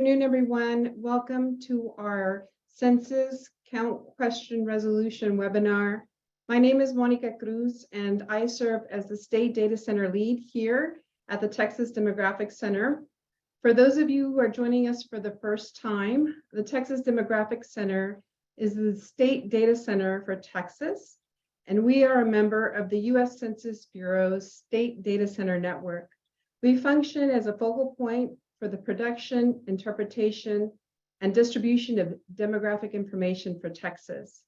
Afternoon, everyone. Welcome to our Census Count Question Resolution webinar. My name is Monica Cruz, and I serve as the State Data Center Lead here at the Texas Demographic Center. For those of you who are joining us for the first time, the Texas Demographic Center is the State Data Center for Texas, and we are a member of the U.S. Census Bureau's State Data Center Network. We function as a focal point for the production, interpretation, and distribution of demographic information for Texas.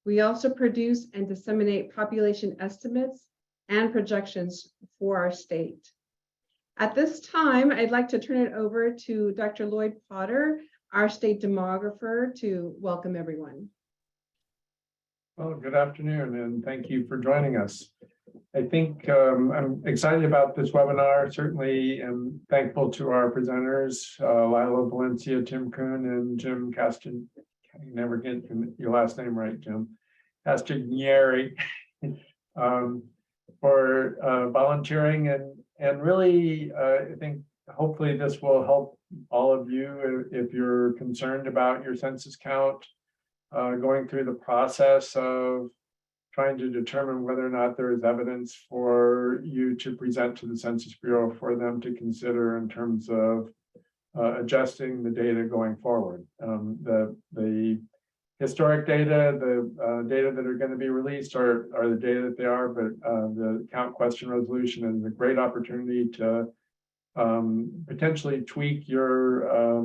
We also produce and disseminate population estimates and projections for our state. At this time, I'd like to turn it over to Dr. Lloyd Potter, our state demographer, to welcome everyone. Well, good afternoon, and thank you for joining us. I think I'm excited about this webinar. Certainly am thankful to our presenters, Lila, Valencia, Kuhn, and Jim Castagneri. I never get your last name right, Jim. Castagneri, for volunteering and really, I think hopefully this will help all of you if you're concerned about your census count, going through the process of trying to determine whether or not there is evidence for you to present to the Census Bureau for them to consider in terms of adjusting the data going forward. The historic data, the data that are going to be released are the data that they are, but the count question resolution is a great opportunity to potentially tweak your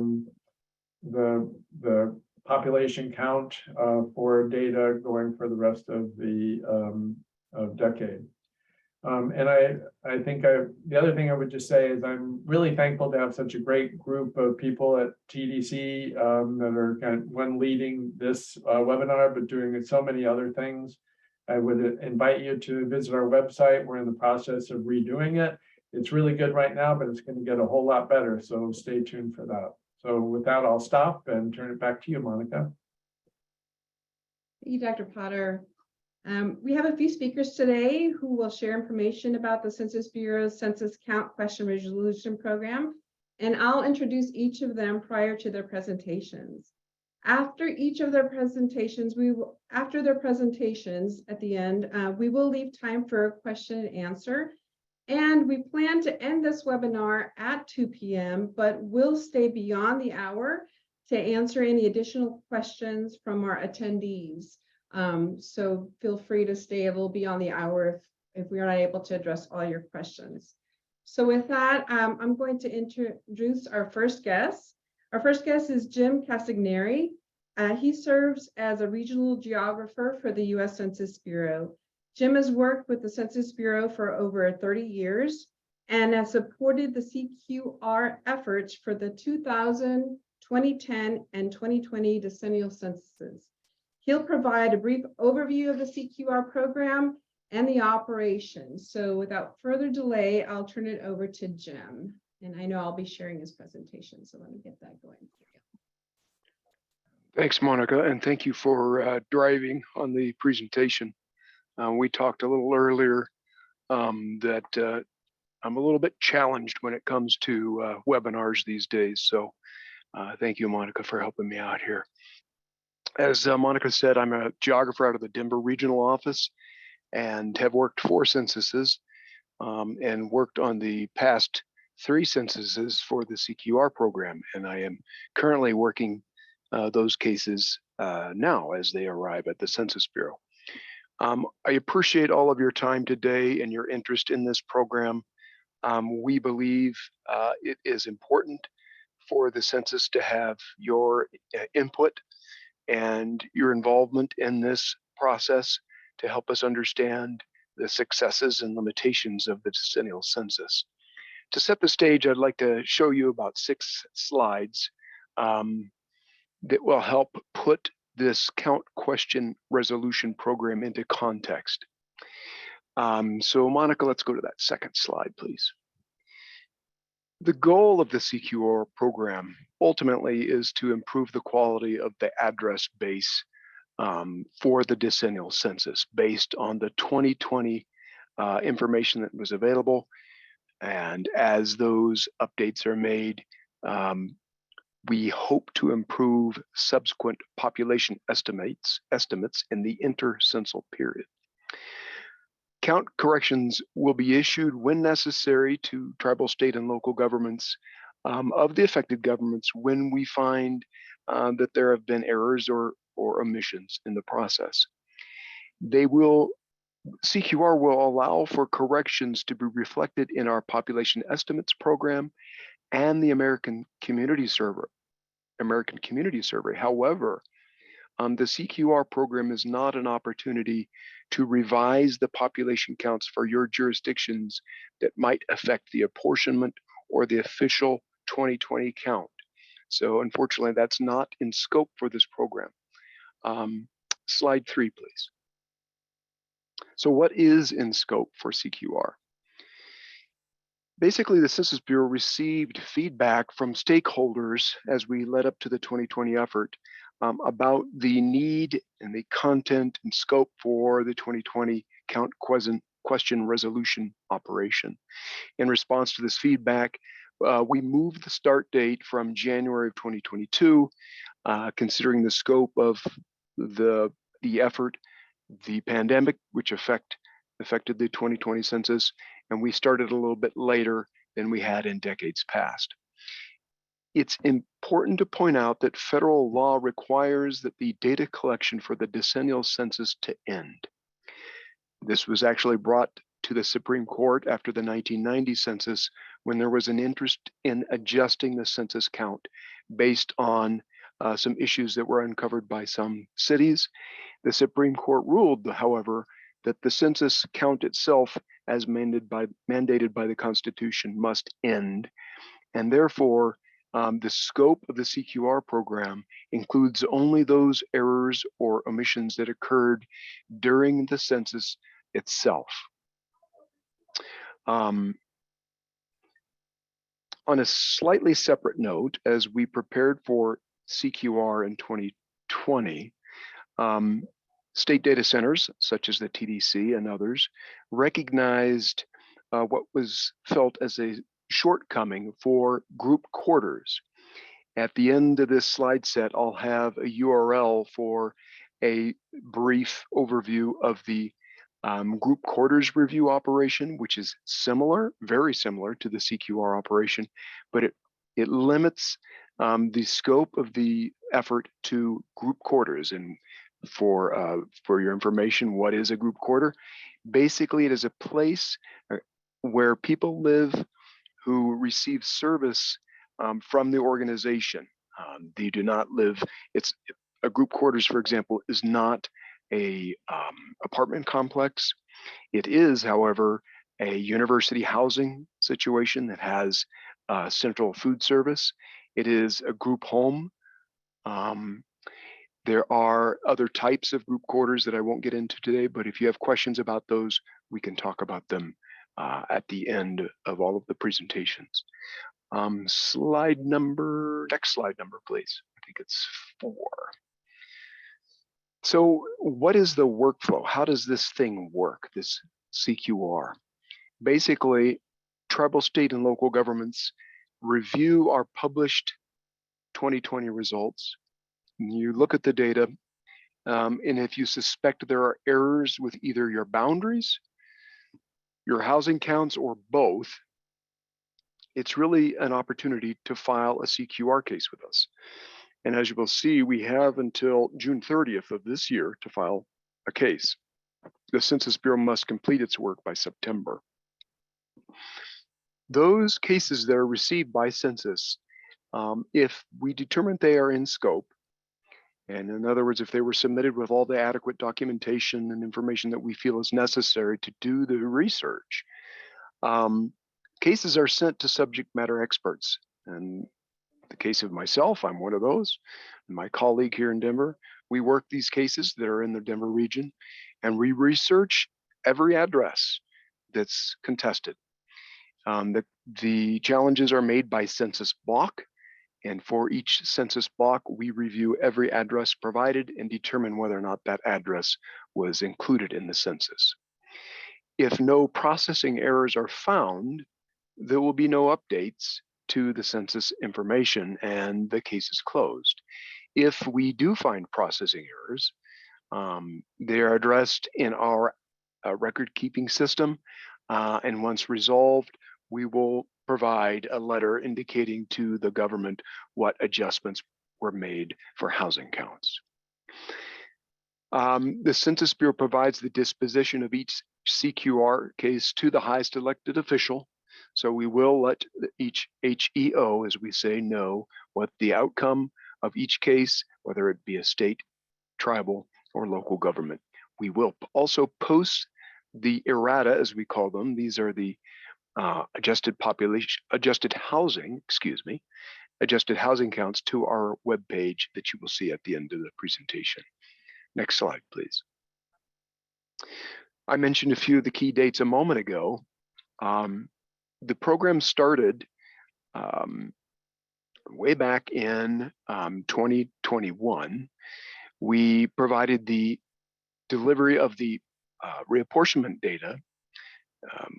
the population count for data going for the rest of the decade. And I think the other thing I would just say is I'm really thankful to have such a great group of people at TDC that are kind of one leading this webinar, but doing so many other things. I would invite you to visit our website. We're in the process of redoing it. It's really good right now, but it's going to get a whole lot better. So stay tuned for that. So with that, I'll stop and turn it back to you, Monica. Thank you, Dr. Potter. We have a few speakers today who will share information about the Census Bureau's Census Count Question Resolution Program, and I'll introduce each of them prior to their presentations. After each of their presentations, at the end, we will leave time for a question and answer. And we plan to end this webinar at 2 p.m., but we'll stay beyond the hour to answer any additional questions from our attendees. So feel free to stay a little beyond the hour if we are not able to address all your questions. So with that, I'm going to introduce our first guest. Our first guest is Jim Castagneri. He serves as a regional geographer for the U.S. Census Bureau. Jim has worked with the Census Bureau for over 30 years and has supported the CQR efforts for the 2000, 2010, and 2020 decennial censuses. He'll provide a brief overview of the CQR program and the operation. So without further delay, I'll turn it over to Jim. And I know I'll be sharing his presentation, so let me get that going for you. Thanks, Monica, and thank you for driving on the presentation. We talked a little earlier that I'm a little bit challenged when it comes to webinars these days. So thank you, Monica, for helping me out here. As Monica said, I'm a geographer out of the Denver Regional Office and have worked 4 censuses and worked on the past 3 censuses for the CQR program. And I am currently working those cases now as they arrive at the Census Bureau. I appreciate all of your time today and your interest in this program. We believe it is important for the census to have your input and your involvement in this process to help us understand the successes and limitations of the decennial census. To set the stage, I'd like to show you about 6 slides that will help put this count question resolution program into context. So Monica, let's go to that second slide, please. The goal of the CQR program ultimately is to improve the quality of the address base for the decennial census based on the 2020 information that was available. And as those updates are made, We hope to improve subsequent population estimates in the intercensal period. Count corrections will be issued when necessary to tribal, state, and local governments of the affected governments when we find that there have been errors or omissions in the process. CQR will allow for corrections to be reflected in our population estimates program and the American Community Survey. However, the CQR program is not an opportunity to revise the population counts for your jurisdictions that might affect the apportionment or the official 2020 count. So unfortunately, that's not in scope for this program. Slide 3, please. So what is in scope for CQR? Basically, the Census Bureau received feedback from stakeholders as we led up to the 2020 effort about the need and the content and scope for the 2020 count question resolution operation. In response to this feedback, we moved the start date from January of 2022, considering the scope of the effort, the pandemic, which affected the 2020 census, and we started a little bit later than we had in decades past. It's important to point out that federal law requires that the data collection for the decennial census to end. This was actually brought to the Supreme Court after the 1990 census, when there was an interest in adjusting the census count based on some issues that were uncovered by some cities. The Supreme Court ruled, however, that the census count itself, as mandated by the Constitution, must end, and therefore the scope of the CQR program includes only those errors or omissions that occurred during the census itself. On a slightly separate note, as we prepared for CQR in 2020, state data centers, such as the TDC and others, recognized what was felt as a shortcoming for group quarters. At the end of this slide set, I'll have a URL for a brief overview of the group quarters review operation, which is similar, very similar to the CQR operation, but it limits the scope of the effort to group quarters. And for your information, what is a group quarter? Basically, it is a place where people live who receive service from the organization. They do not live, it's a group quarters, for example, is not a apartment complex. It is, however, a university housing situation that has central food service. It is a group home. There are other types of group quarters that I won't get into today, but if you have questions about those, we can talk about them at the end of all of the presentations. Next slide number, please. I think it's 4. So what is the workflow? How does this thing work, this CQR? Basically, tribal, state, and local governments review our published 2020 results. You look at the data, and if you suspect there are errors with either your boundaries, your housing counts, or both, it's really an opportunity to file a CQR case with us. And as you will see, we have until June 30th of this year to file a case. The Census Bureau must complete its work by September. Those cases that are received by Census, if we determine they are in scope, and in other words, if they were submitted with all the adequate documentation and information that we feel is necessary to do the research, cases are sent to subject matter experts. And the case of myself, I'm one of those, and my colleague here in Denver, we work these cases that are in the Denver region, and we research every address that's contested. The challenges are made by census block, and for each census block, we review every address provided and determine whether or not that address was included in the census. If no processing errors are found, there will be no updates to the census information and the case is closed. If we do find processing errors, they are addressed in our record keeping system, and once resolved, we will provide a letter indicating to the government what adjustments were made for housing counts. The Census Bureau provides the disposition of each CQR case to the highest elected official. So we will let each HEO, as we say, know what the outcome of each case, whether it be a state, tribal, or local government. We will also post the errata, as we call them. These are the adjusted housing counts to our webpage that you will see at the end of the presentation. Next slide, please. I mentioned a few of the key dates a moment ago. The program started way back in 2021. We provided the delivery of the reapportionment data.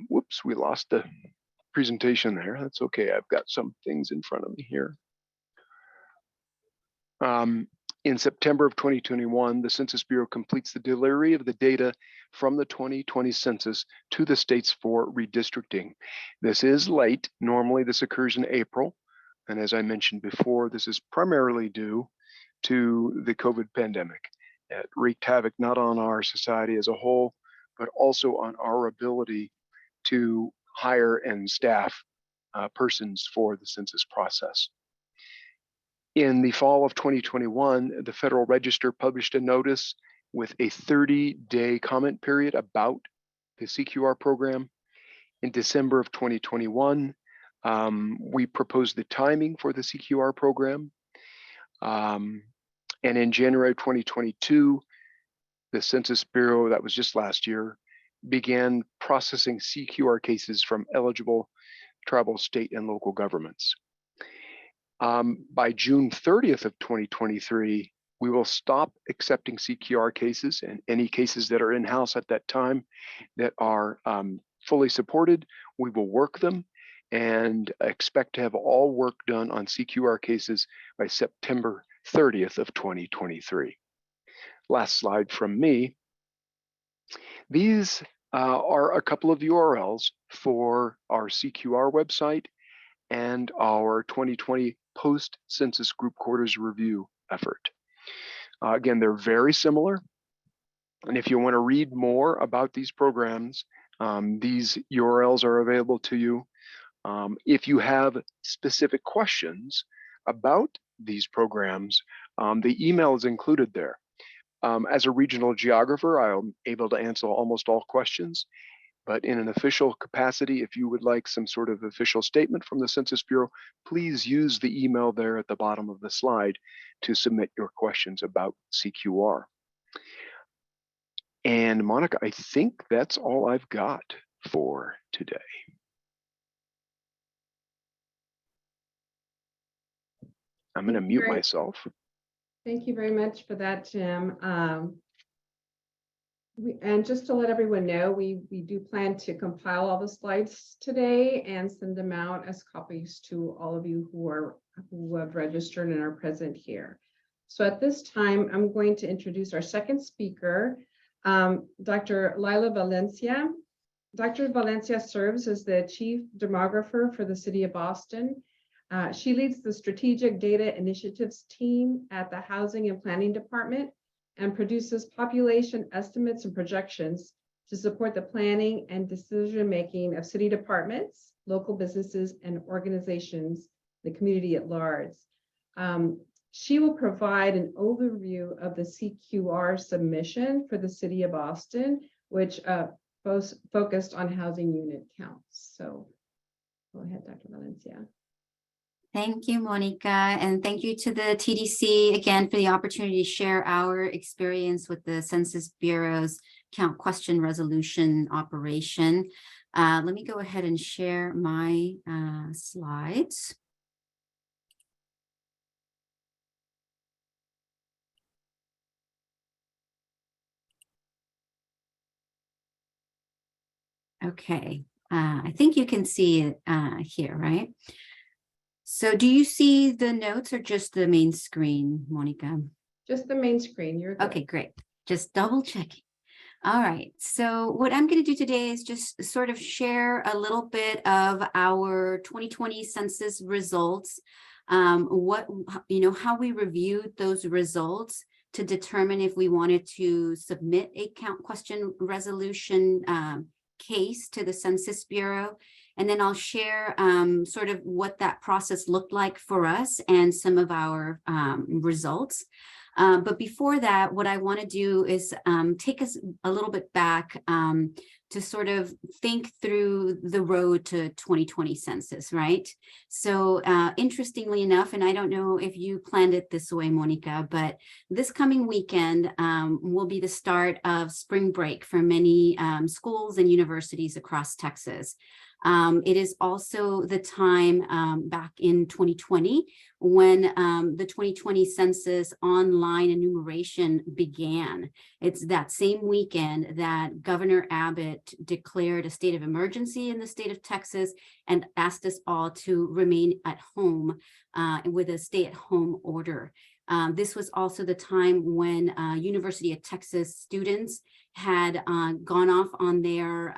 Whoops, we lost the presentation there. That's okay. I've got some things in front of me here. In September of 2021, the Census Bureau completes the delivery of the data from the 2020 census to the states for redistricting. This is late. Normally this occurs in April. And as I mentioned before, this is primarily due to the COVID pandemic. It wreaked havoc not on our society as a whole, but also on our ability to hire and staff persons for the census process. In the fall of 2021, the Federal Register published a notice with a 30-day comment period about the CQR program. In December of 2021, we proposed the timing for the CQR program. And in January 2022, the Census Bureau, that was just last year, began processing CQR cases from eligible tribal, state, and local governments. By June 30th of 2023, we will stop accepting CQR cases, and any cases that are in-house at that time that are fully supported, we will work them and expect to have all work done on CQR cases by September 30th of 2023. Last slide from me. These are a couple of URLs for our CQR website and our 2020 post-census group quarters review effort. Again, they're very similar. And if you want to read more about these programs, these URLs are available to you. If you have specific questions about these programs, the email is included there. As a regional geographer, I'm able to answer almost all questions. But in an official capacity, if you would like some sort of official statement from the Census Bureau, please use the email there at the bottom of the slide to submit your questions about CQR. And Monica, I think that's all I've got for today. I'm going to mute myself. Thank you very much for that, Jim. And just to let everyone know, we do plan to compile all the slides today and send them out as copies to all of you who have registered and are present here. So at this time, I'm going to introduce our second speaker, Dr. Lila Valencia. Dr. Valencia serves as the Chief Demographer for the City of Boston. She leads the Strategic Data Initiatives team at the Housing and Planning Department and produces population estimates and projections to support the planning and decision-making of city departments, local businesses, and organizations, the community at large. She will provide an overview of the CQR submission for the City of Boston, which focused on housing unit counts. So go ahead, Dr. Valencia. Thank you, Monica, and thank you to the TDC again for the opportunity to share our experience with the Census Bureau's count question resolution operation. Let me go ahead and share my slides. Okay, I think you can see it here, right? So do you see the notes or just the main screen, Monica? Just the main screen, you're good. Okay, great. Just double checking. All right, so what I'm going to do today is just sort of share a little bit of our 2020 census results, how we reviewed those results to determine if we wanted to submit a count question resolution case to the Census Bureau. And then I'll share sort of what that process looked like for us and some of our results. But before that, what I want to do is take us a little bit back to sort of think through the road to 2020 census, right? So interestingly enough, and I don't know if you planned it this way, Monica, but this coming weekend will be the start of spring break for many schools and universities across Texas. It is also the time back in 2020 when the 2020 census online enumeration began. It's that same weekend that Governor Abbott declared a state of emergency in the state of Texas and asked us all to remain at home with a stay-at-home order. This was also the time when University of Texas students had gone off on their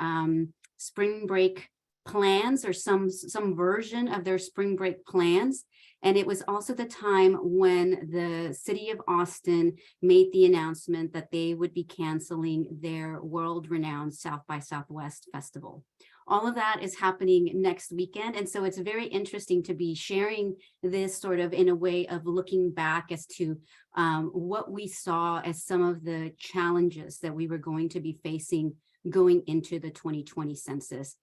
spring break plans or some version of their spring break plans. And it was also the time when the city of Austin made the announcement that they would be canceling their world-renowned South by Southwest festival. All of that is happening next weekend. And so it's very interesting to be sharing this sort of in a way of looking back as to what we saw as some of the challenges that we were going to be facing going into the 2020 census.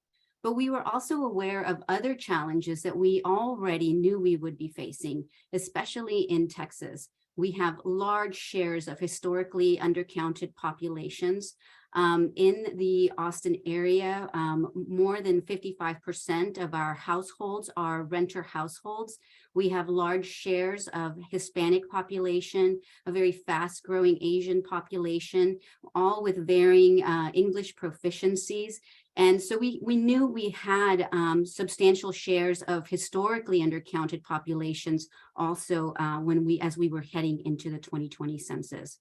But we were also aware of other challenges that we already knew we would be facing, especially in Texas. We have large shares of historically undercounted populations. In the Austin area, more than 55% of our households are renter households. We have large shares of Hispanic population, a very fast-growing Asian population, all with varying English proficiencies. And so we knew we had substantial shares of historically undercounted populations also as we were heading into the 2020 census.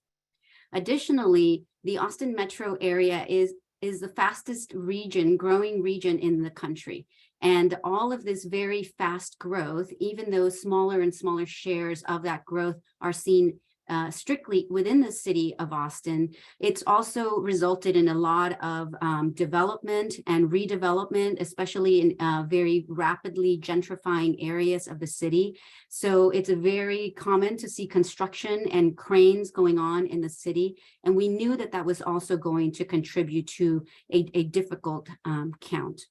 Additionally, the Austin metro area is the fastest growing region in the country. And all of this very fast growth, even though smaller and smaller shares of that growth are seen strictly within the city of Austin, it's also resulted in a lot of development and redevelopment, especially in very rapidly gentrifying areas of the city. So it's very common to see construction and cranes going on in the city. And we knew that that was also going to contribute to a difficult count.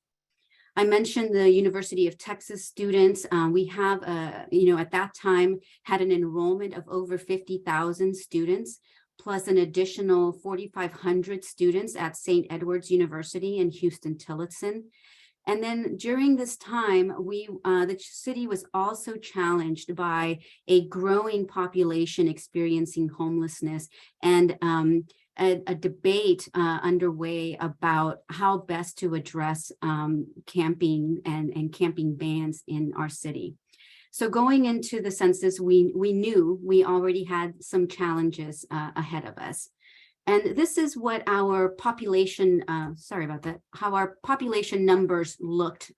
I mentioned the University of Texas students. We have, at that time, had an enrollment of over 50,000 students, plus an additional 4,500 students at St. Edward's University in Houston-Tillotson. And then during this time, the city was also challenged by a growing population experiencing homelessness and a debate underway about how best to address camping and camping bans in our city. So going into the census, we knew we already had some challenges ahead of us. And this is what our population, how our population numbers looked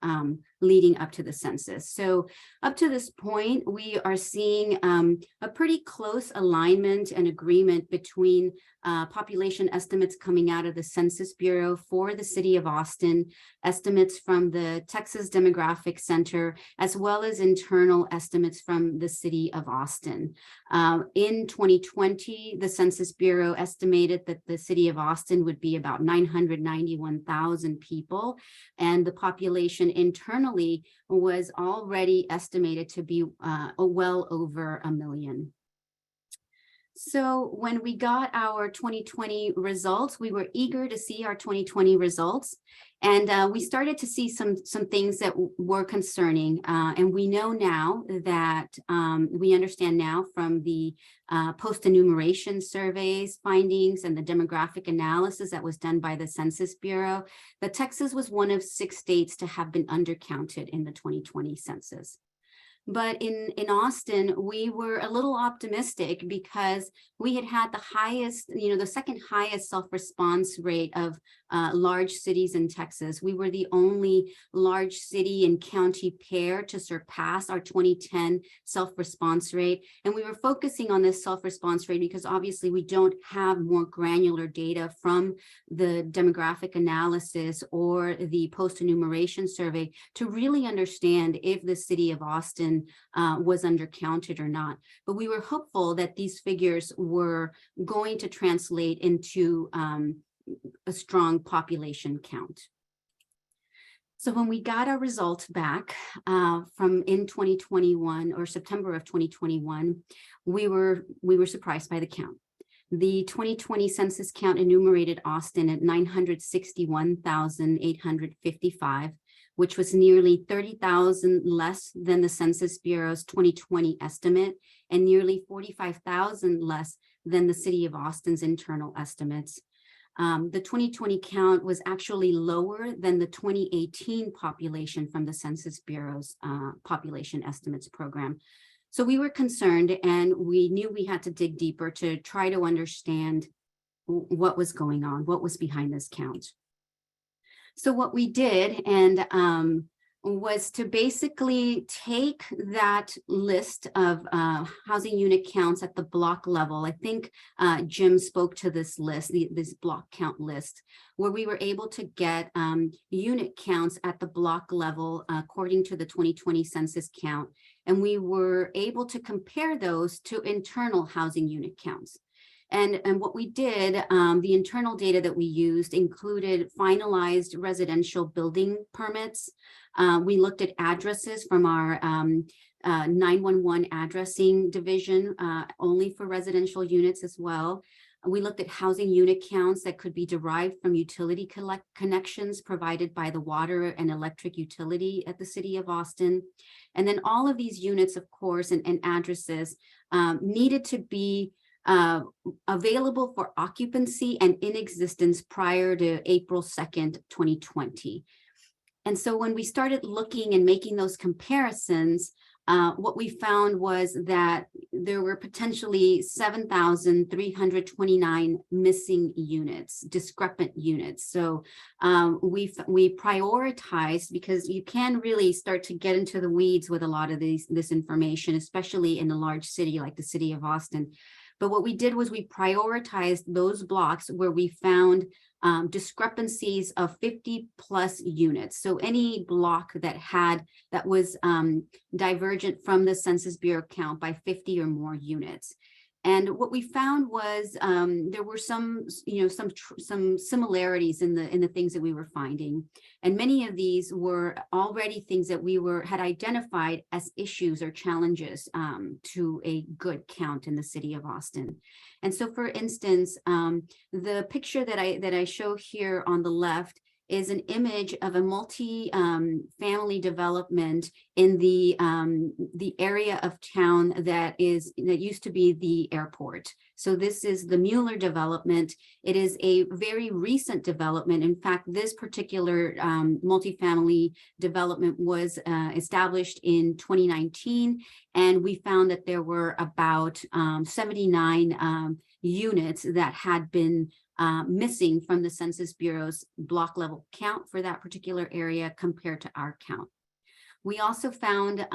leading up to the census. So up to this point, we are seeing a pretty close alignment and agreement between population estimates coming out of the Census Bureau for the city of Austin, estimates from the Texas Demographic Center, as well as internal estimates from the city of Austin. In 2020, the Census Bureau estimated that the city of Austin would be about 991,000 people, and the population internally was already estimated to be well over 1 million. So when we got our 2020 results, we were eager to see our 2020 results. And we started to see some things that were concerning. And we know now that we understand now from the post-enumeration surveys findings and the demographic analysis that was done by the Census Bureau, that Texas was one of 6 states to have been undercounted in the 2020 census. But in Austin, we were a little optimistic because we had the highest, the second highest self-response rate of large cities in Texas. We were the only large city and county pair to surpass our 2010 self-response rate. And we were focusing on this self-response rate because obviously we don't have more granular data from the demographic analysis or the post-enumeration survey to really understand if the city of Austin was undercounted or not. But we were hopeful that these figures were going to translate into a strong population count. So when we got our results back from in 2021 or September of 2021, we were surprised by the count. The 2020 census count enumerated Austin at 961,855, which was nearly 30,000 less than the Census Bureau's 2020 estimate and nearly 45,000 less than the City of Austin's internal estimates. The 2020 count was actually lower than the 2018 population from the Census Bureau's population estimates program. So we were concerned and we knew we had to dig deeper to try to understand what was going on, what was behind this count. So what we did was to basically take that list of housing unit counts at the block level. I think Jim spoke to this list, this block count list, where we were able to get unit counts at the block level according to the 2020 census count. And we were able to compare those to internal housing unit counts. And what we did, the internal data that we used included finalized residential building permits. We looked at addresses from our 911 addressing division, only for residential units as well. We looked at housing unit counts that could be derived from utility connections provided by the water and electric utility at the City of Austin. And then all of these units, of course, and addresses needed to be available for occupancy and in existence prior to April 2nd, 2020. And so when we started looking and making those comparisons, what we found was that there were potentially 7,329 missing units, discrepant units. So we prioritized, because you can really start to get into the weeds with a lot of this information, especially in a large city like the City of Austin. But what we did was we prioritized those blocks where we found discrepancies of 50 plus units. So any block that was divergent from the Census Bureau count by 50 or more units. And what we found was there were some similarities in the things that we were finding, and many of these were already things that we had identified as issues or challenges to a good count in the City of Austin. And so, for instance, the picture that I show here on the left is an image of a multi-family development in the area of town that used to be the airport. So this is the Mueller development. It is a very recent development. In fact, this particular multifamily development was established in 2019, and we found that there were about 79 units that had been missing from the Census Bureau's block level count for that particular area compared to our count. We also found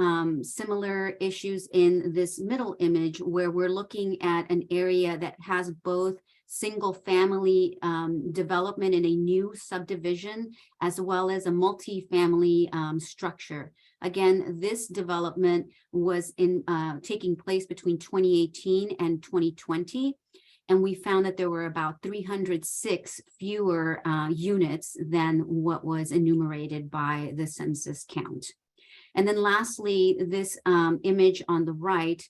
similar issues in this middle image, where we're looking at an area that has both single family development in a new subdivision, as well as a multi-family structure. Again, this development was taking place between 2018 and 2020. And we found that there were about 306 fewer units than what was enumerated by the census count. And then lastly, this image on the right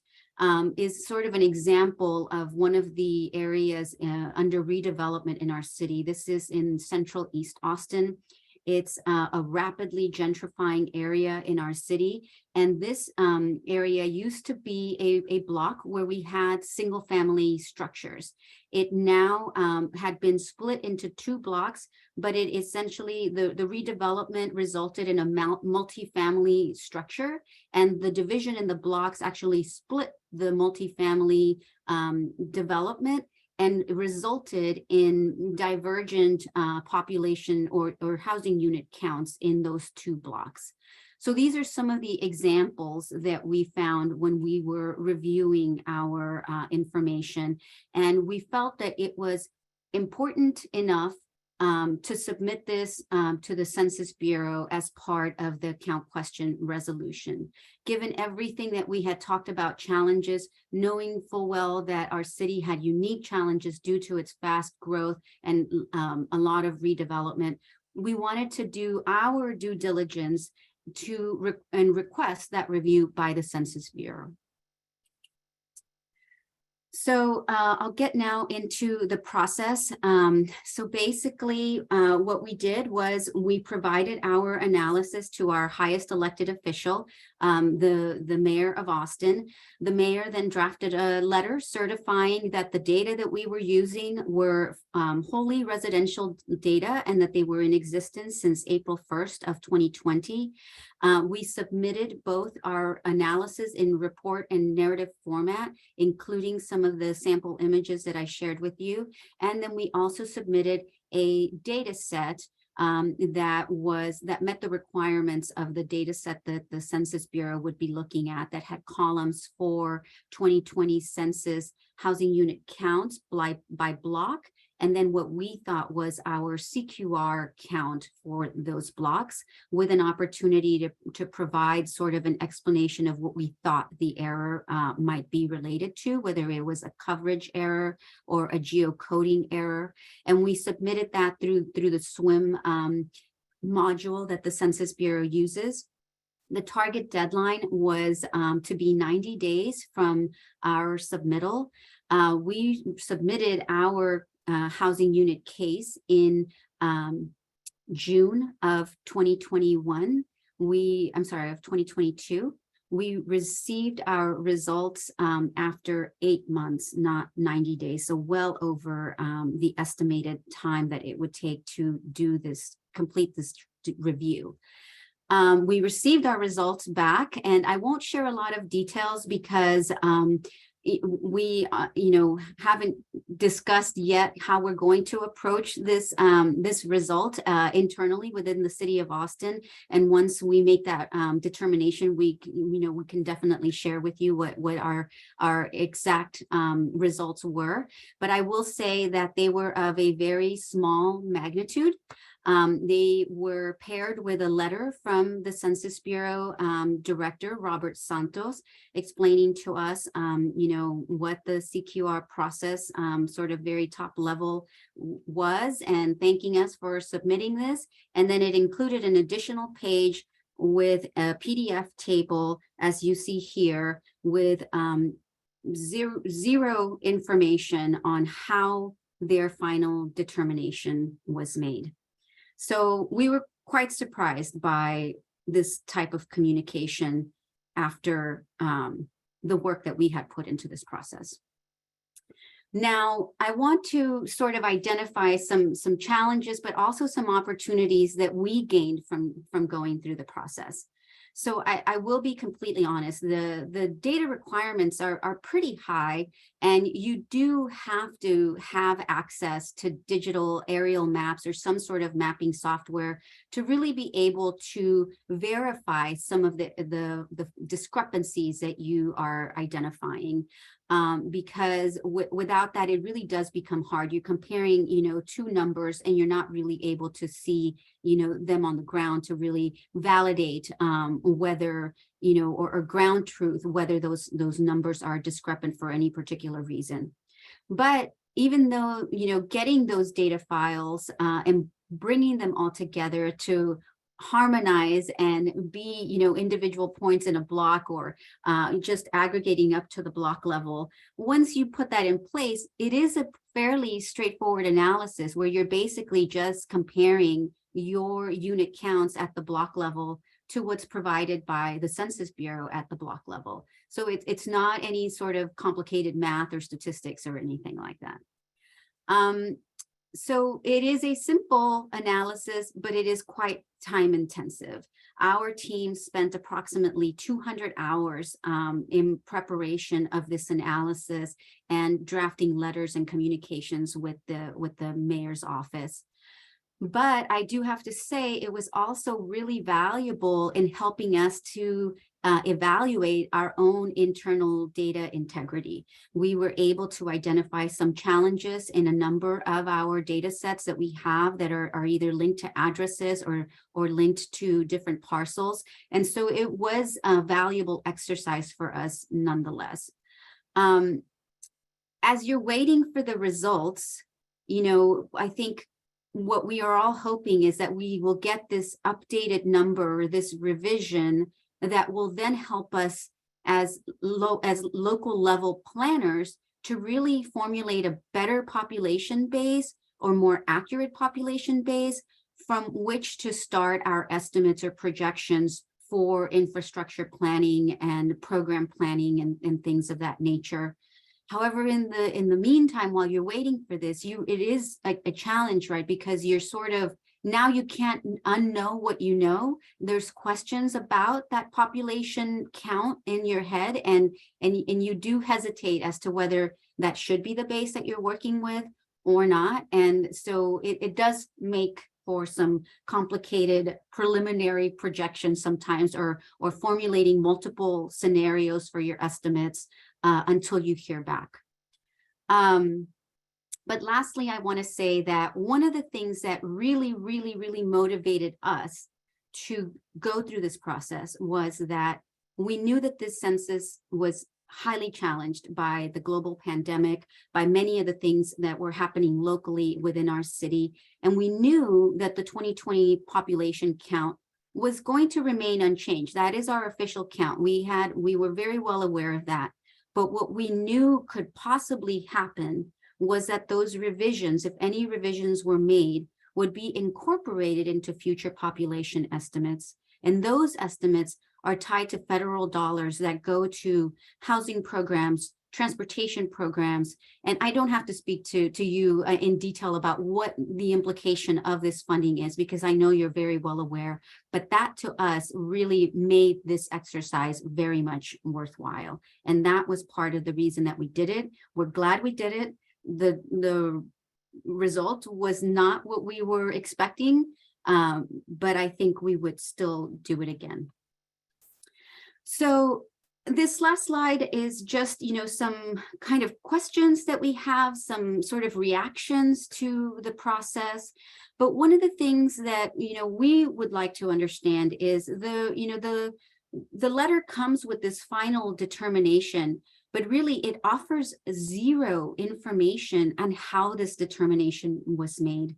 is sort of an example of one of the areas under redevelopment in our city. This is in Central East Austin. It's a rapidly gentrifying area in our city. And this area used to be a block where we had single family structures. It now had been split into 2 blocks, but it essentially, the redevelopment resulted in a multi-family structure, and the division in the blocks actually split the multi-family development and resulted in divergent population or housing unit counts in those 2 blocks. So these are some of the examples that we found when we were reviewing our information. And we felt that it was important enough to submit this to the Census Bureau as part of the count question resolution. Given everything that we had talked about challenges, knowing full well that our city had unique challenges due to its fast growth and a lot of redevelopment, we wanted to do our due diligence to request that review by the Census Bureau. So I'll get now into the process. So basically what we did was we provided our analysis to our highest elected official, the mayor of Austin. The mayor then drafted a letter certifying that the data that we were using were wholly residential data and that they were in existence since April 1st of 2020. We submitted both our analysis in report and narrative format, including some of the sample images that I shared with you. And then we also submitted a data set that met the requirements of the data set that the Census Bureau would be looking at, that had columns for 2020 census housing unit counts by block, and then what we thought was our CQR count for those blocks, with an opportunity to provide sort of an explanation of what we thought the error might be related to, whether it was a coverage error or a geocoding error. And we submitted that through the SWIM module that the Census Bureau uses. The target deadline was to be 90 days from our submittal. We submitted our housing unit case in June of 2021. Of 2022. We received our results after 8 months, not 90 days. So well over the estimated time that it would take to complete this review. We received our results back, and I won't share a lot of details because we haven't discussed yet how we're going to approach this result internally within the city of Austin. And once we make that determination, we can definitely share with you what our exact results were. But I will say that they were of a very small magnitude. They were paired with a letter from the Census Bureau Director, Robert Santos, explaining to us, what the CQR process sort of very top level was, and thanking us for submitting this. And then it included an additional page with a PDF table, as you see here, with zero information on how their final determination was made. So we were quite surprised by this type of communication after the work that we had put into this process. Now, I want to sort of identify some challenges, but also some opportunities that we gained from going through the process. So I will be completely honest, the data requirements are pretty high, and you do have to have access to digital aerial maps or some sort of mapping software to really be able to verify some of the discrepancies that you are identifying. Because without that, it really does become hard. You're comparing, 2 numbers, and you're not really able to see, them on the ground to really validate whether, or ground truth, whether those numbers are discrepant for any particular reason. But even though, getting those data files and bringing them all together to harmonize and be, individual points in a block or just aggregating up to the block level. Once you put that in place, it is a fairly straightforward analysis where you're basically just comparing your unit counts at the block level to what's provided by the Census Bureau at the block level. So it's not any sort of complicated math or statistics or anything like that. So it is a simple analysis, but it is quite time intensive. Our team spent approximately 200 hours in preparation of this analysis and drafting letters and communications with the mayor's office. But I do have to say it was also really valuable in helping us to evaluate our own internal data integrity. We were able to identify some challenges in a number of our data sets that we have that are either linked to addresses or linked to different parcels. And so it was a valuable exercise for us nonetheless. As you're waiting for the results, I think what we are all hoping is that we will get this updated number, this revision that will then help us as local level planners to really formulate a better population base or more accurate population base from which to start our estimates or projections for infrastructure planning and program planning and things of that nature. However, in the meantime, while you're waiting for this, it is a challenge, right? Because you're sort of, now you can't unknow what you know. There's questions about that population count in your head, and you do hesitate as to whether that should be the base that you're working with or not. And so it does make for some complicated preliminary projections sometimes, or formulating multiple scenarios for your estimates until you hear back. But lastly, I want to say that one of the things that really motivated us to go through this process was that we knew that this census was highly challenged by the global pandemic, by many of the things that were happening locally within our city. And we knew that the 2020 population count was going to remain unchanged. That is our official count. We were very well aware of that. But what we knew could possibly happen was that those revisions, if any revisions were made, would be incorporated into future population estimates. And those estimates are tied to federal dollars that go to housing programs, transportation programs. And I don't have to speak to you in detail about what the implication of this funding is, because I know you're very well aware. But that to us really made this exercise very much worthwhile. And that was part of the reason that we did it. We're glad we did it. The result was not what we were expecting, but I think we would still do it again. So this last slide is just, some kind of questions that we have, some sort of reactions to the process. But one of the things that, we would like to understand is the letter comes with this final determination, but really it offers zero information on how this determination was made.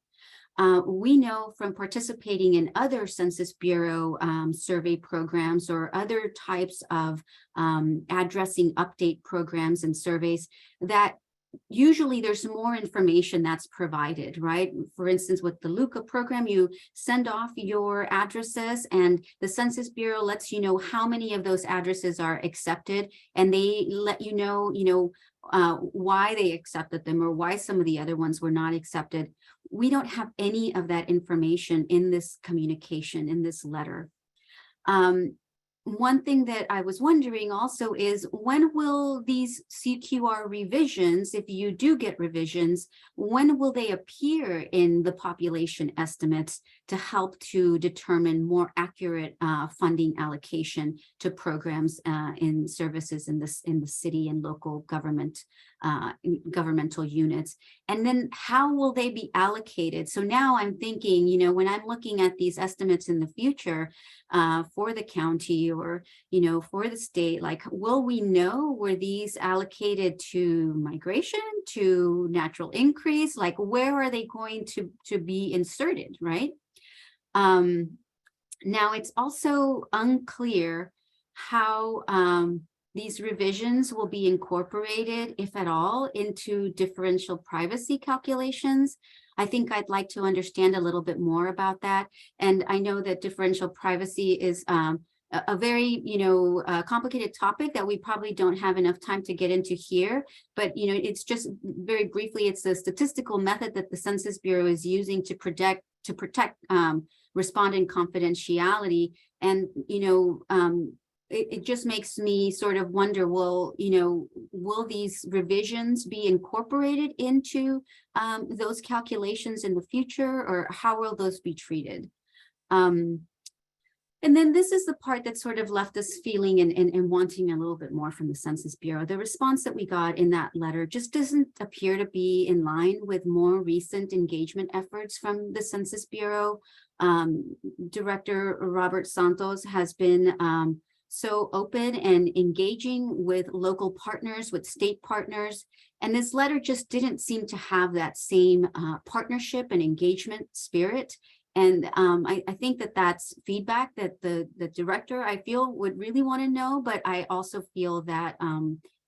We know from participating in other Census Bureau survey programs or other types of addressing update programs and surveys that usually there's more information that's provided, right? For instance, with the LUCA program, you send off your addresses and the Census Bureau lets you know how many of those addresses are accepted, and they let you know, why they accepted them or why some of the other ones were not accepted. We don't have any of that information in this communication, in this letter. One thing that I was wondering also is, when will these CQR revisions, if you do get revisions, when will they appear in the population estimates to help to determine more accurate funding allocation to programs in services in the city and local government, governmental units? And then how will they be allocated? So now I'm thinking, when I'm looking at these estimates in the future for the county or, for the state, like, will we know, were these allocated to migration, to natural increase? Like, where are they going to be inserted, right? Now, it's also unclear how these revisions will be incorporated, if at all, into differential privacy calculations. I think I'd like to understand a little bit more about that. And I know that differential privacy is a very, complicated topic that we probably don't have enough time to get into here. But, it's just very briefly, it's a statistical method that the Census Bureau is using to protect respondent confidentiality. And, it just makes me sort of wonder, will these revisions be incorporated into those calculations in the future, or how will those be treated? And then this is the part that sort of left us feeling and wanting a little bit more from the Census Bureau. The response that we got in that letter just doesn't appear to be in line with more recent engagement efforts from the Census Bureau. Director Robert Santos has been so open and engaging with local partners, with state partners. And this letter just didn't seem to have that same partnership and engagement spirit. And I think that that's feedback that the director, I feel, would really want to know, but I also feel that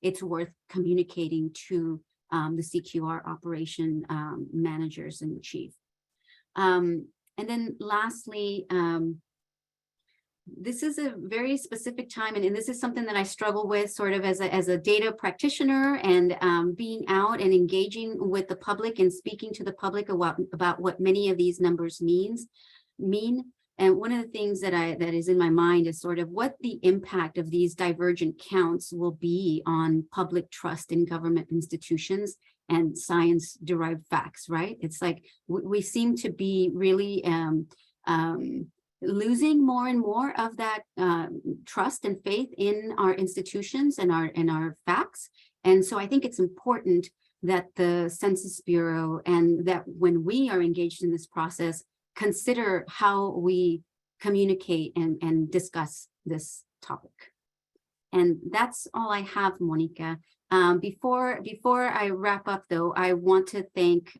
it's worth communicating to the CQR operation managers and chief. And then lastly, this is a very specific time, and this is something that I struggle with sort of as a data practitioner, and being out and engaging with the public and speaking to the public about what many of these numbers mean. And one of the things that is in my mind is sort of what the impact of these divergent counts will be on public trust in government institutions and science-derived facts, right? It's like we seem to be really losing more and more of that trust and faith in our institutions and our facts. And so I think it's important that the Census Bureau, and that when we are engaged in this process, consider how we communicate and discuss this topic. And that's all I have, Monica. Before I wrap up, though, I want to thank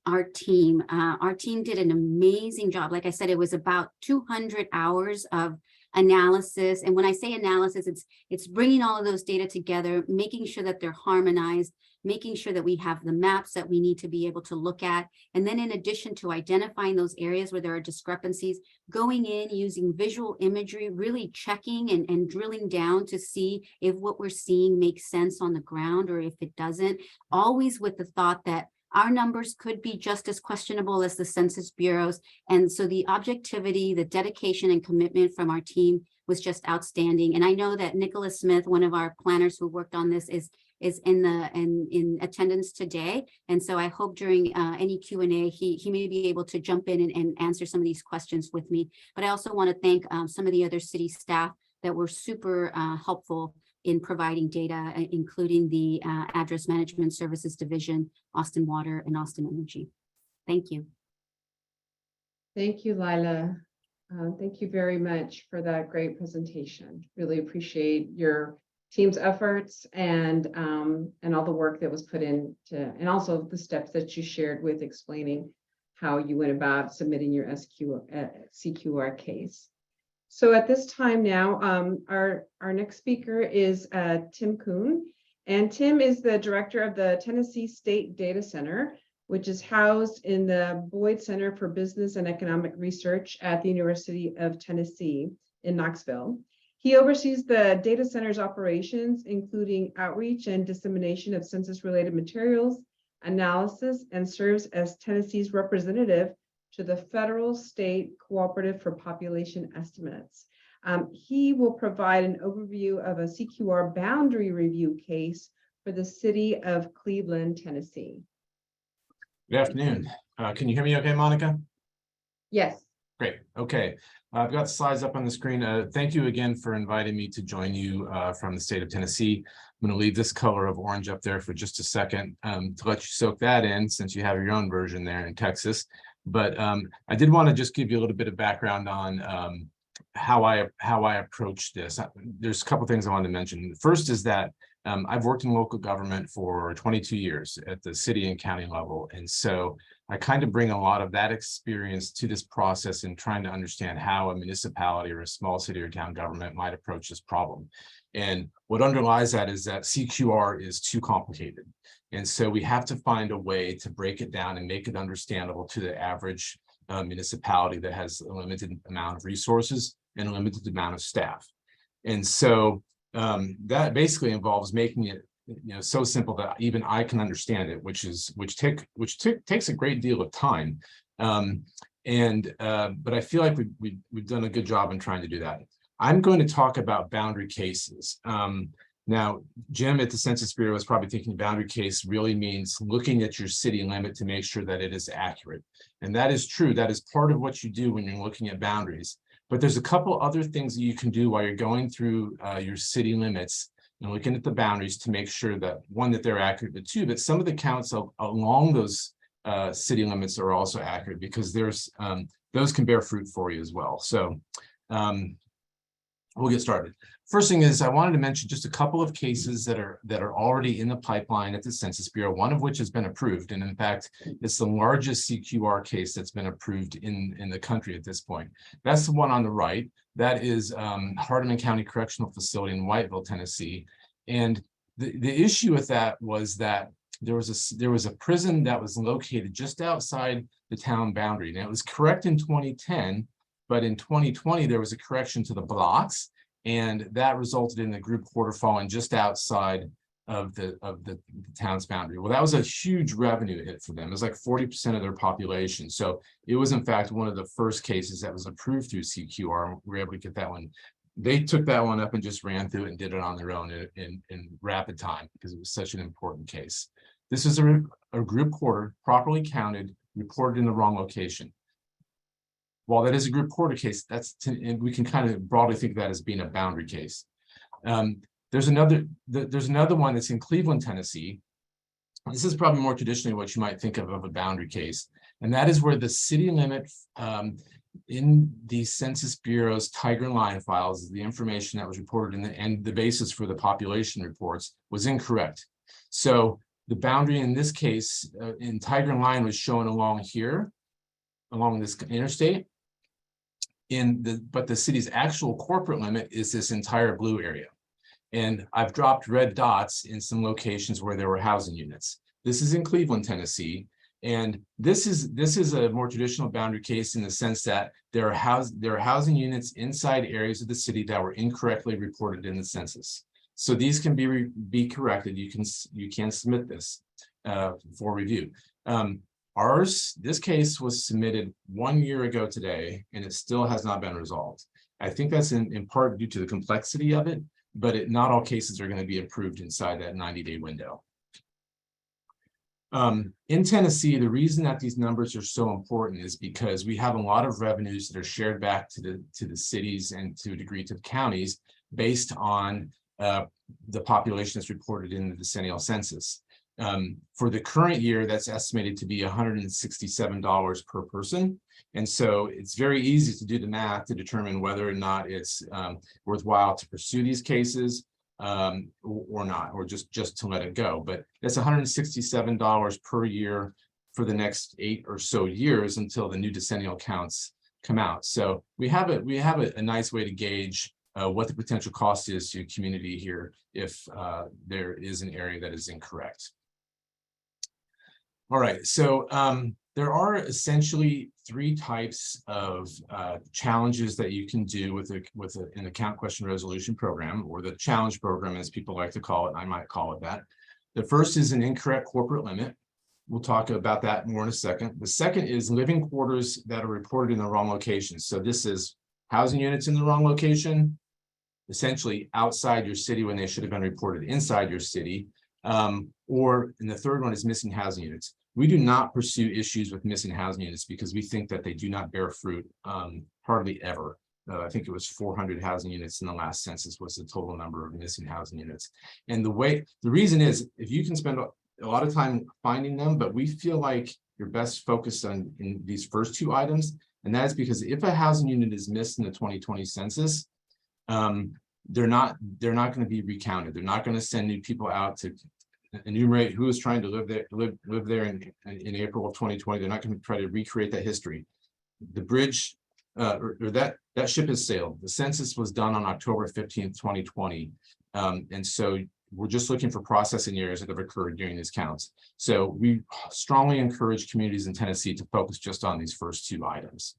our team. Our team did an amazing job. Like I said, it was about 200 hours of analysis. And when I say analysis, it's bringing all of those data together, making sure that they're harmonized, making sure that we have the maps that we need to be able to look at. And then in addition to identifying those areas where there are discrepancies, going in using visual imagery, really checking and drilling down to see if what we're seeing makes sense on the ground or if it doesn't, always with the thought that our numbers could be just as questionable as the Census Bureau's. And so the objectivity, the dedication and commitment from our team was just outstanding. And I know that Nicholas Smith, one of our planners who worked on this, is in attendance today. And so I hope during any Q&A, he may be able to jump in and answer some of these questions with me. But I also want to thank some of the other city staff that were super helpful in providing data, including the Address Management Services Division, Austin Water, and Austin Energy. Thank you. Thank you, Lila. Thank you very much for that great presentation. Really appreciate your team's efforts and all the work that was put into, and also the steps that you shared with explaining how you went about submitting your CQR case. So at this time now, our next speaker is Tim Kuhn, and Tim is the director of the Tennessee State Data Center, which is housed in the Boyd Center for Business and Economic Research at the University of Tennessee in Knoxville. He oversees the data center's operations, including outreach and dissemination of census-related materials, analysis, and serves as Tennessee's representative to the Federal State Cooperative for Population Estimates. He will provide an overview of a CQR boundary review case for the city of Cleveland, Tennessee. Good afternoon. Can you hear me okay, Monica? Yes. Great. Okay. I've got the slides up on the screen. Thank you again for inviting me to join you from the state of Tennessee. I'm going to leave this color of orange up there for just a second to let you soak that in, since you have your own version there in Texas. But I did want to just give you a little bit of background on how I approach this. There's a couple things I wanted to mention. First is that I've worked in local government for 22 years at the city and county level. And so I kind of bring a lot of that experience to this process in trying to understand how a municipality or a small city or town government might approach this problem. And what underlies that is that CQR is too complicated. And so we have to find a way to break it down and make it understandable to the average municipality that has a limited amount of resources and a limited amount of staff. And so that basically involves making it so simple that even I can understand it, which takes a great deal of time. But I feel like we've done a good job in trying to do that. I'm going to talk about boundary cases. Now, Jim at the Census Bureau is probably thinking boundary case really means looking at your city limit to make sure that it is accurate. And that is true. That is part of what you do when you're looking at boundaries. But there's a couple other things that you can do while you're going through your city limits and looking at the boundaries to make sure that, one, that they're accurate, but two, that some of the counts along those city limits are also accurate, because there's those can bear fruit for you as well. So we'll get started. First thing is I wanted to mention just a couple of cases that are already in the pipeline at the Census Bureau, one of which has been approved. And in fact, it's the largest CQR case that's been approved in the country at this point. That's the one on the right. That is Hardeman County Correctional Facility in Whiteville, Tennessee. And the issue with that was that there was a prison that was located just outside the town boundary. Now, it was correct in 2010, but in 2020, there was a correction to the blocks, and that resulted in the group quarter falling just outside of the town's boundary. Well, that was a huge revenue hit for them. It was like 40% of their population. So it was in fact one of the first cases that was approved through CQR. We were able to get that one. They took that one up and just ran through it and did it on their own in rapid time because it was such an important case. This is a group quarter properly counted, reported in the wrong location. While that is a group quarter case, we can kind of broadly think of that as being a boundary case. There's another one that's in Cleveland, Tennessee. This is probably more traditionally what you might think of a boundary case. And that is where the city limit in the Census Bureau's Tiger line files, the information that was reported and the basis for the population reports was incorrect. So the boundary in this case in Tiger line was shown along here, along this interstate. But the city's actual corporate limit is this entire blue area. And I've dropped red dots in some locations where there were housing units. This is in Cleveland, Tennessee. And this is a more traditional boundary case in the sense that there are housing units inside areas of the city that were incorrectly reported in the census. So these can be corrected. You can submit this for review. This case was submitted 1 year ago today, and it still has not been resolved. I think that's in part due to the complexity of it, but not all cases are going to be approved inside that 90-day window. In Tennessee, the reason that these numbers are so important is because we have a lot of revenues that are shared back to the cities and to a degree to the counties based on the population that's reported in the decennial census. For the current year, that's estimated to be $167 per person. And so it's very easy to do the math to determine whether or not it's worthwhile to pursue these cases or not, or just to let it go. But that's $167 per year for the next 8 or so years until the new decennial counts come out. So we have a nice way to gauge what the potential cost is to your community here if there is an area that is incorrect. All right, so there are essentially 3 types of challenges that you can do with an account question resolution program, or the challenge program as people like to call it. I might call it that. The first is an incorrect corporate limit. We'll talk about that more in a second. The second is living quarters that are reported in the wrong location. So this is housing units in the wrong location, essentially outside your city when they should have been reported inside your city. And the third one is missing housing units. We do not pursue issues with missing housing units because we think that they do not bear fruit hardly ever. I think it was 400 housing units in the last census was the total number of missing housing units. And the reason is, if you can spend a lot of time finding them, but we feel like you're best focused on in these first 2 items. And that is because if a housing unit is missed in the 2020 census, they're not going to be recounted. They're not going to send new people out to enumerate who is trying to live there in April of 2020. They're not going to try to recreate that history. The bridge or that ship has sailed. The census was done on October 15th, 2020. And so we're just looking for processing errors that have occurred during these counts. So we strongly encourage communities in Tennessee to focus just on these first two items.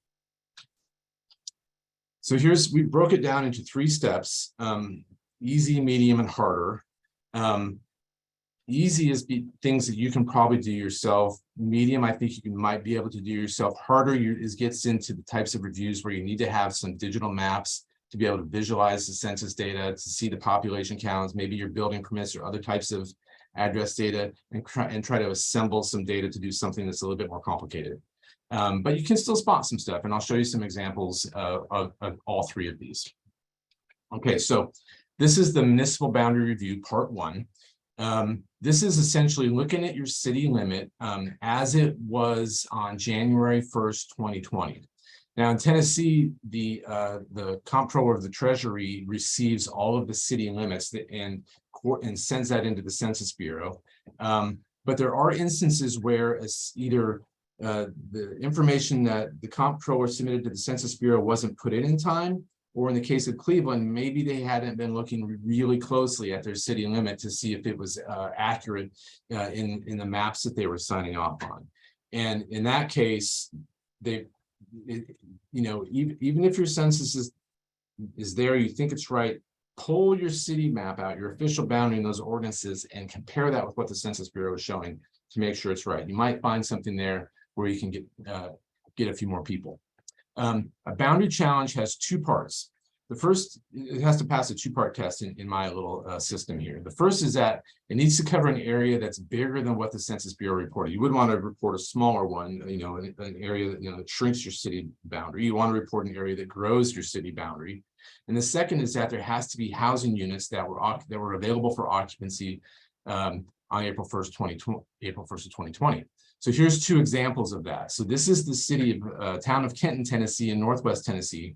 So we broke it down into 3 steps, easy, medium, and harder. Easy is things that you can probably do yourself. Medium, I think you might be able to do yourself. Harder gets into the types of reviews where you need to have some digital maps to be able to visualize the census data, to see the population counts, maybe your building permits or other types of address data, and try to assemble some data to do something that's a little bit more complicated. But you can still spot some stuff, and I'll show you some examples of all 3 of these. Okay, so this is the municipal boundary review, part 1. This is essentially looking at your city limit as it was on January 1st, 2020. Now in Tennessee, the comptroller of the Treasury receives all of the city limits and sends that into the Census Bureau. But there are instances where either the information that the comptroller submitted to the Census Bureau wasn't put in time, or in the case of Cleveland, maybe they hadn't been looking really closely at their city limit to see if it was accurate in the maps that they were signing off on. And in that case, even if your census is there, you think it's right, pull your city map out, your official boundary in those ordinances, and compare that with what the Census Bureau is showing to make sure it's right. You might find something there where you can get a few more people. A boundary challenge has 2 parts. The first, it has to pass a 2-part test in my little system here. The first is that it needs to cover an area that's bigger than what the Census Bureau reported. You wouldn't want to report a smaller one, an area that, that shrinks your city boundary. You want to report an area that grows your city boundary. And the second is that there has to be housing units that were available for occupancy on April 1st, 2020. So here's 2 examples of that. So this is the town of Kenton, Tennessee, in Northwest Tennessee.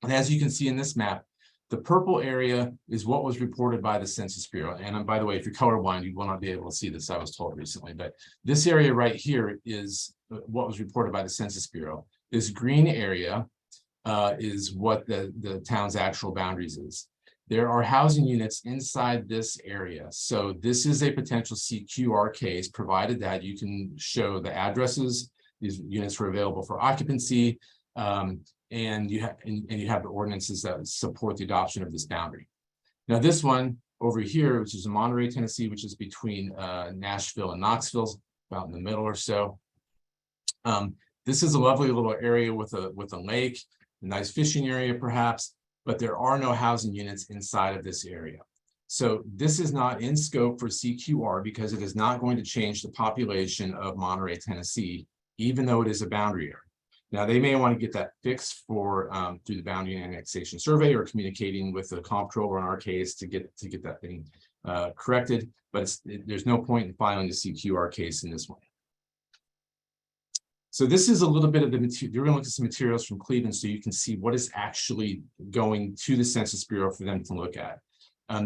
And as you can see in this map, the purple area is what was reported by the Census Bureau. And by the way, if you're colorblind, you will not be able to see this, I was told recently. But this area right here is what was reported by the Census Bureau. This green area is what the town's actual boundaries is. There are housing units inside this area. So this is a potential CQR case, provided that you can show the addresses, these units were available for occupancy, and you have the ordinances that support the adoption of this boundary. Now this one over here, which is in Monterey, Tennessee, which is between Nashville and Knoxville, about in the middle or so. This is a lovely little area with a lake, a nice fishing area perhaps, but there are no housing units inside of this area. So this is not in scope for CQR because it is not going to change the population of Monterey, Tennessee, even though it is a boundary area. Now they may want to get that fixed for through the boundary and annexation survey or communicating with the comptroller in our case to get that thing corrected, but there's no point in filing a CQR case in this one. So this is a little bit of the material. You're going to look at some materials from Cleveland so you can see what is actually going to the Census Bureau for them to look at.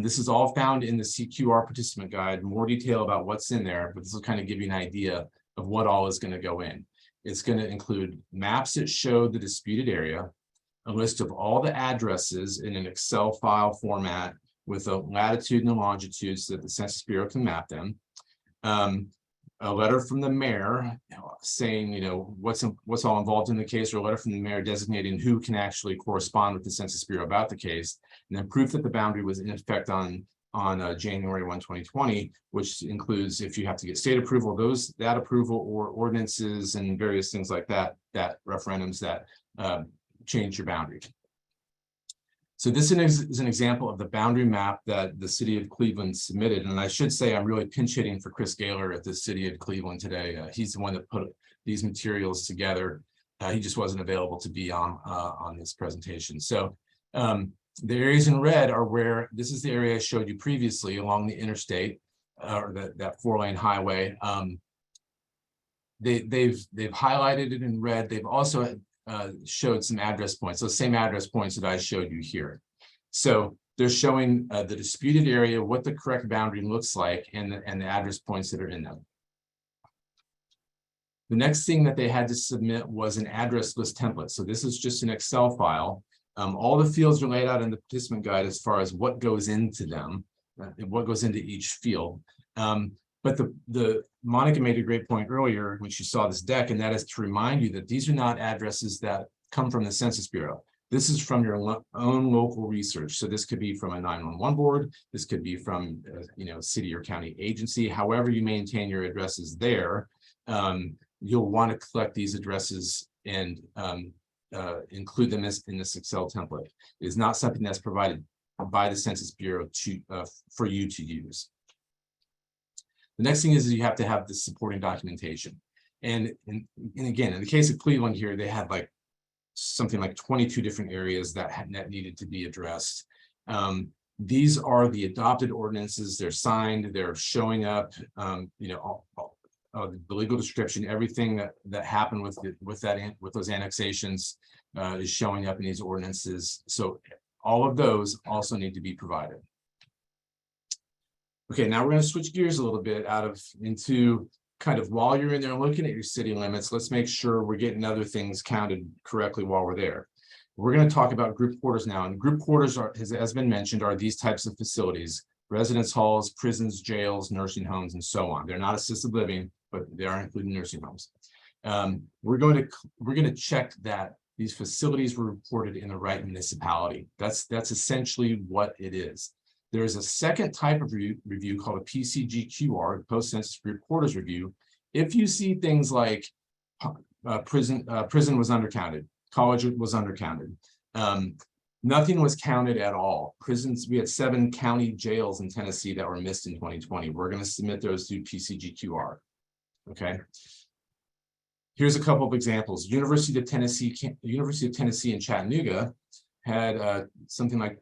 This is all found in the CQR participant guide, more detail about what's in there, but this will kind of give you an idea of what all is going to go in. It's going to include maps that show the disputed area, a list of all the addresses in an Excel file format with a latitude and a longitude so that the Census Bureau can map them. A letter from the mayor saying, what's all involved in the case, or a letter from the mayor designating who can actually correspond with the Census Bureau about the case, and then proof that the boundary was in effect on January 1, 2020, which includes if you have to get state approval, that approval or ordinances and various things like that referendums that change your boundary. So this is an example of the boundary map that the city of Cleveland submitted. And I should say I'm really pinch hitting for Chris Gaylor at the city of Cleveland today. He's the one that put these materials together. He just wasn't available to be on this presentation. So the areas in red are where, this is the area I showed you previously along the interstate, or that 4-lane highway. They've highlighted it in red. They've also showed some address points, those same address points that I showed you here. So they're showing the disputed area, what the correct boundary looks like, and the address points that are in them. The next thing that they had to submit was an address list template. So this is just an Excel file. All the fields are laid out in the participant guide as far as what goes into them, what goes into each field. But Monica made a great point earlier when she saw this deck, and that is to remind you that these are not addresses that come from the Census Bureau. This is from your own local research. So this could be from a 911 board. This could be from, city or county agency. However you maintain your addresses there, you'll want to collect these addresses and include them in this Excel template. It is not something that's provided by the Census Bureau for you to use. The next thing is you have to have the supporting documentation. And again, in the case of Cleveland here, they had like something like 22 different areas that needed to be addressed. These are the adopted ordinances. They're signed, they're showing up, the legal description, everything that happened with those annexations is showing up in these ordinances. So all of those also need to be provided. Okay, now we're going to switch gears a little bit into kind of while you're in there looking at your city limits, let's make sure we're getting other things counted correctly while we're there. We're going to talk about group quarters now, and group quarters has been mentioned, are these types of facilities: residence halls, prisons, jails, nursing homes, and so on. They're not assisted living, but they are including nursing homes. We're going to check that these facilities were reported in the right municipality. That's essentially what it is. There is a second type of review called a PCGQR, Post-Census Group Quarters Review. If you see things like prison was undercounted, college was undercounted, nothing was counted at all. Prisons, we had 7 county jails in Tennessee that were missed in 2020. We're going to submit those through PCGQR. Okay. Here's a couple of examples. University of Tennessee in Chattanooga had something like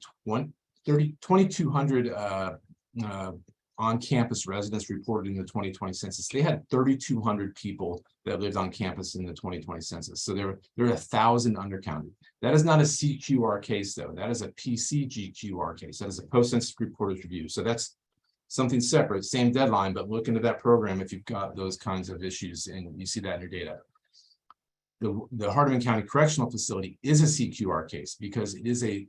2,200 on-campus residents reported in the 2020 census. They had 3,200 people that lived on campus in the 2020 census. So there were 1,000 undercounted. That is not a CQR case, though. That is a PCGQR case. That is a post-census group quarters review. So that's something separate, same deadline, but look into that program if you've got those kinds of issues and you see that in your data. The Hardeman County Correctional Facility is a CQR case because it is a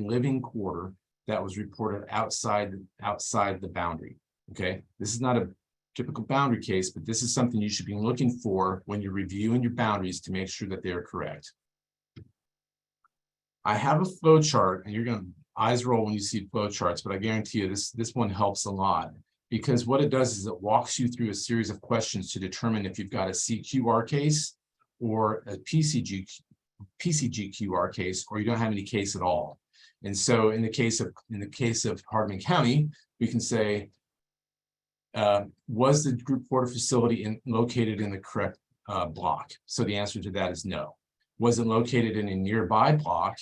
living quarter that was reported outside the boundary. Okay, this is not a typical boundary case, but this is something you should be looking for when you're reviewing your boundaries to make sure that they are correct. I have a flow chart, and you're going to eyes roll when you see flow charts, but I guarantee you this one helps a lot, because what it does is it walks you through a series of questions to determine if you've got a CQR case or a PCGQR case, or you don't have any case at all. And so in the case of Hardeman County, we can say, was the group quarter facility located in the correct block? So the answer to that is no. Was it located in a nearby block?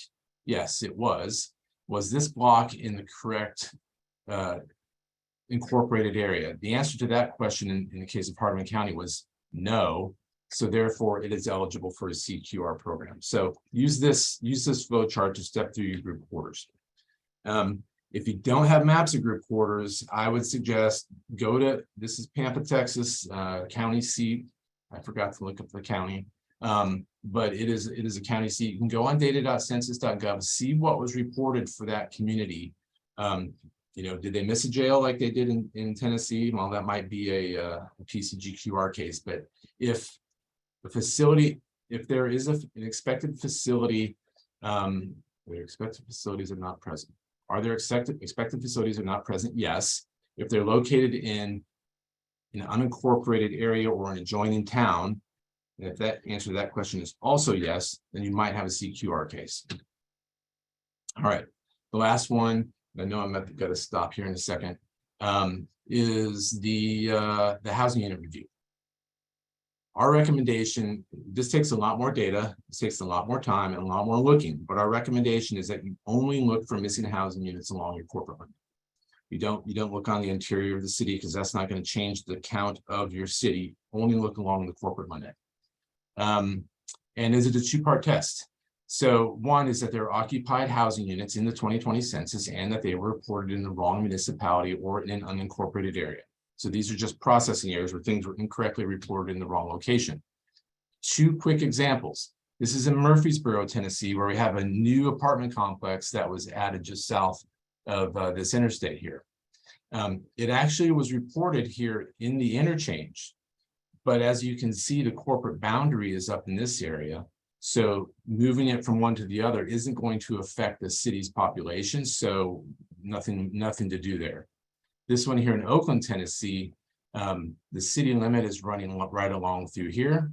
Yes, it was. Was this block in the correct incorporated area? The answer to that question in the case of Hardeman County was no. So therefore, it is eligible for a CQR program. So use this flow chart to step through your group quarters. If you don't have maps of group quarters, I would suggest this is Pampa, Texas, county seat. I forgot to look up the county, but it is a county seat. You can go on data.census.gov, see what was reported for that community. Did they miss a jail like they did in Tennessee? Well, that might be a PCGQR case, but if there is an expected facility, their expected facilities are not present. Are there expected facilities are not present? Yes. If they're located in an unincorporated area or an adjoining town, and if that answer to that question is also yes, then you might have a CQR case. All right, the last one, I know I'm going to stop here in a second, is the housing unit review. Our recommendation, this takes a lot more data, this takes a lot more time and a lot more looking, but our recommendation is that you only look for missing housing units along your corporate limit. You don't look on the interior of the city, because that's not going to change the count of your city. Only look along the corporate limit. And is it a 2-part test? So one is that there are occupied housing units in the 2020 census and that they were reported in the wrong municipality or in an unincorporated area. So these are just processing areas where things were incorrectly reported in the wrong location. Two quick examples. This is in Murfreesboro, Tennessee, where we have a new apartment complex that was added just south of this interstate here. It actually was reported here in the interchange, but as you can see, the corporate boundary is up in this area. So moving it from one to the other isn't going to affect the city's population. So nothing to do there. This one here in Oakland, Tennessee, the city limit is running right along through here.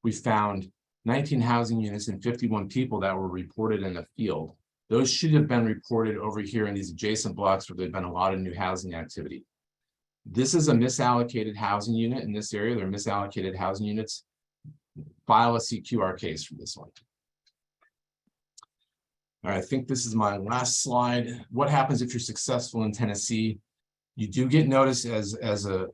We found 19 housing units and 51 people that were reported in the field. Those should have been reported over here in these adjacent blocks where there's been a lot of new housing activity. This is a misallocated housing unit in this area. They're misallocated housing units. File a CQR case for this one. All right, I think this is my last slide. What happens if you're successful in Tennessee? You do get notice as the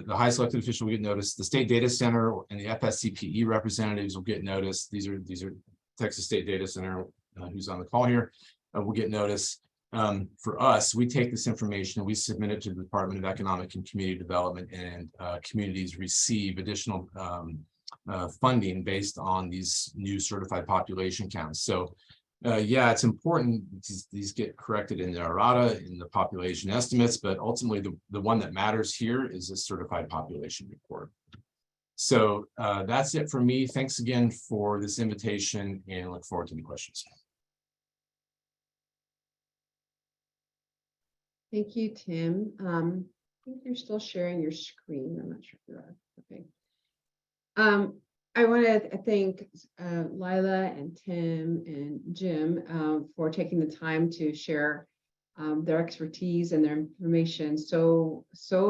high selected official will get notice. The state data center and the FSCPE representatives will get notice. These are Texas State Data Center, who's on the call here, will get notice. For us, we take this information and we submit it to the Department of Economic and Community Development, and communities receive additional funding based on these new certified population counts. So yeah, it's important these get corrected in the errata, in the population estimates, but ultimately the one that matters here is the certified population report. So that's it for me. Thanks again for this invitation and look forward to any questions. Thank you, Tim. I think you're still sharing your screen. I'm not sure if you are. Okay. I want to thank Lila and Tim and Jim for taking the time to share their expertise and their information. So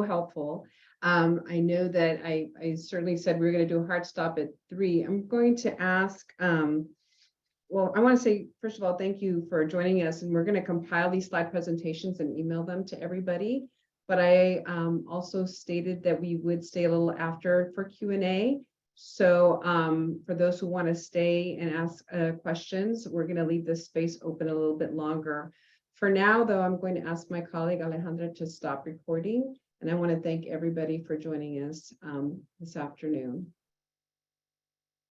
helpful. I know that I certainly said we were going to do a hard stop at 3. I'm going to ask, well, I want to say, first of all, thank you for joining us. And we're going to compile these slide presentations and email them to everybody. But I also stated that we would stay a little after for Q&A. So for those who want to stay and ask questions, we're going to leave this space open a little bit longer. For now, though, I'm going to ask my colleague Alejandra to stop recording. And I want to thank everybody for joining us this afternoon.